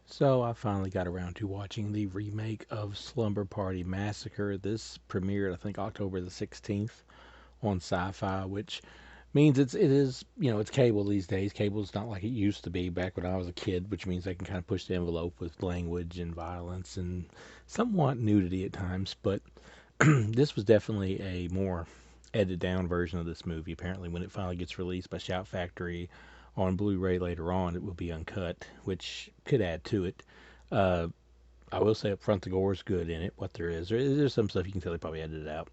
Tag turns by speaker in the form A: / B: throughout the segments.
A: So I finally got around to watching the remake of Slumber Party Massacre. This premiered, I think, October the 16th on SyFy, which means it's cable these days. Cable's not like it used to be back when I was a kid, which means they can kind of push the envelope with language and violence and somewhat nudity at times. But this was definitely a more edited down version of this movie. Apparently, when it finally gets released by Shout Factory on Blu-ray later on, it will be uncut, which could add to it. Uh, I will say up front, the gore is good in it. What there is, there's some stuff you can tell they probably edited out.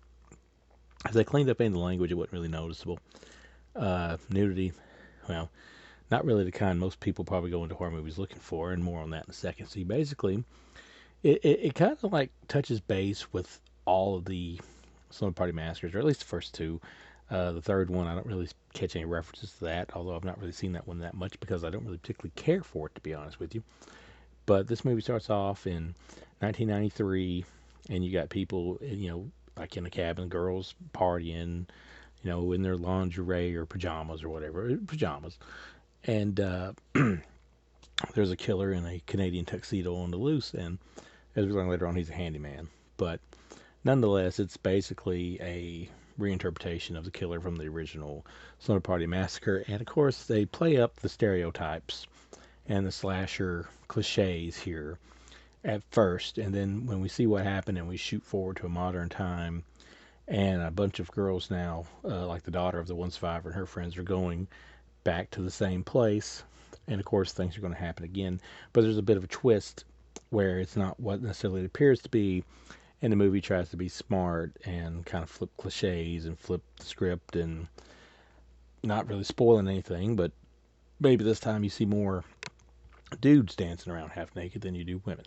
A: As they cleaned up any of the language, it wasn't really noticeable. Nudity, well, not really the kind most people probably go into horror movies looking for, and more on that in a second. See, basically, it kind of like touches base with all of the Slumber Party Massacres, or at least the first two. The third one, I don't really catch any references to that, although I've not really seen that one that much because I don't really particularly care for it, to be honest with you. But this movie starts off in 1993, and you got people, like in a cabin, girls partying, in their lingerie or pajamas or whatever, pajamas. And there's a killer in a Canadian tuxedo on the loose, and as we learn later on, he's a handyman. But nonetheless, it's basically a reinterpretation of the killer from the original Slumber Party Massacre. And of course, they play up the stereotypes and the slasher cliches here at first. And then when we see what happened and we shoot forward to a modern time, and a bunch of girls now, like the daughter of the one survivor and her friends, are going back to the same place. And of course, things are going to happen again. But there's a bit of a twist where it's not what necessarily it appears to be, and the movie tries to be smart and kind of flip cliches and flip the script and not really spoiling anything, but maybe this time you see more dudes dancing around half naked than you do women,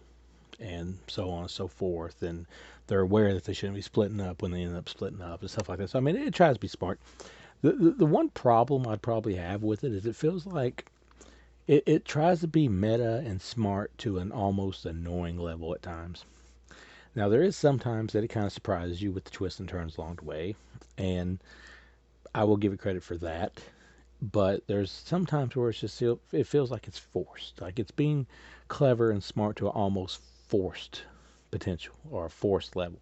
A: and so on and so forth. And they're aware that they shouldn't be splitting up when they end up splitting up and stuff like that. So, I mean, it tries to be smart. The one problem I'd probably have with it is it feels like it tries to be meta and smart to an almost annoying level at times. Now, there is sometimes that it kind of surprises you with the twists and turns along the way, and I will give it credit for that. But there's sometimes where it feels like it's forced, like it's being clever and smart to an almost forced potential or a forced level.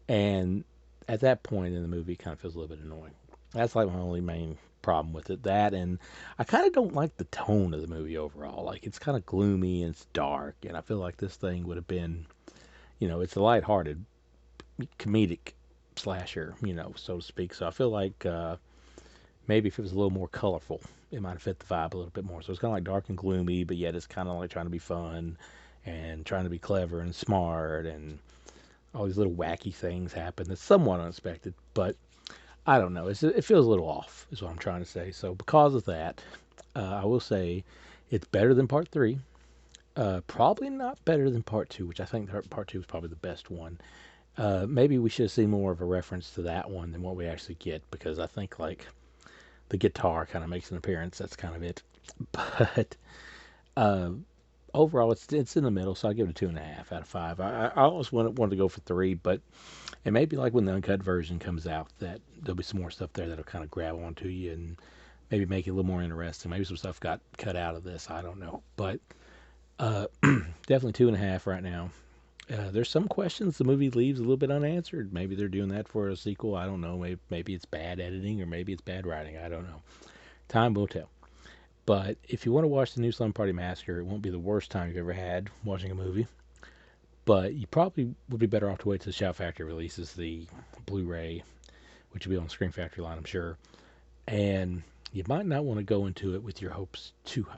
A: And at that point in the movie, it kind of feels a little bit annoying. That's like my only main problem with it. That, and I kind of don't like the tone of the movie overall. Like, it's kind of gloomy and it's dark, and I feel like this thing would have been, it's a lighthearted comedic slasher, so to speak. So I feel like maybe if it was a little more colorful, it might have fit the vibe a little bit more. So it's kind of like dark and gloomy, but yet it's kind of like trying to be fun and trying to be clever and smart, and all these little wacky things happen that's somewhat unexpected. But I don't know. It feels a little off, is what I'm trying to say. So because of that, I will say it's better than part three. Probably not better than part two, which I think part two is probably the best one. Maybe we should have seen more of a reference to that one than what we actually get, because I think like the guitar kind of makes an appearance. That's kind of it. But uh, overall, it's in the middle, so I give it a 2.5 out of 5. I almost wanted to go for 3, but it may be like when the uncut version comes out that there'll be some more stuff there that'll kind of grab onto you and maybe make it a little more interesting. Maybe some stuff got cut out of this. I don't know, but definitely 2.5 right now. There's some questions the movie leaves a little bit unanswered. Maybe they're doing that for a sequel. I don't know. Maybe it's bad editing or maybe it's bad writing. I don't know. Time will tell. But if you want to watch the new Slumber Party Massacre, it won't be the worst time you've ever had watching a movie. But you probably would be better off to wait till Shout Factory releases the Blu-ray, which will be on the Screen Factory line, I'm sure. And you might not want to go into it with your hopes too high.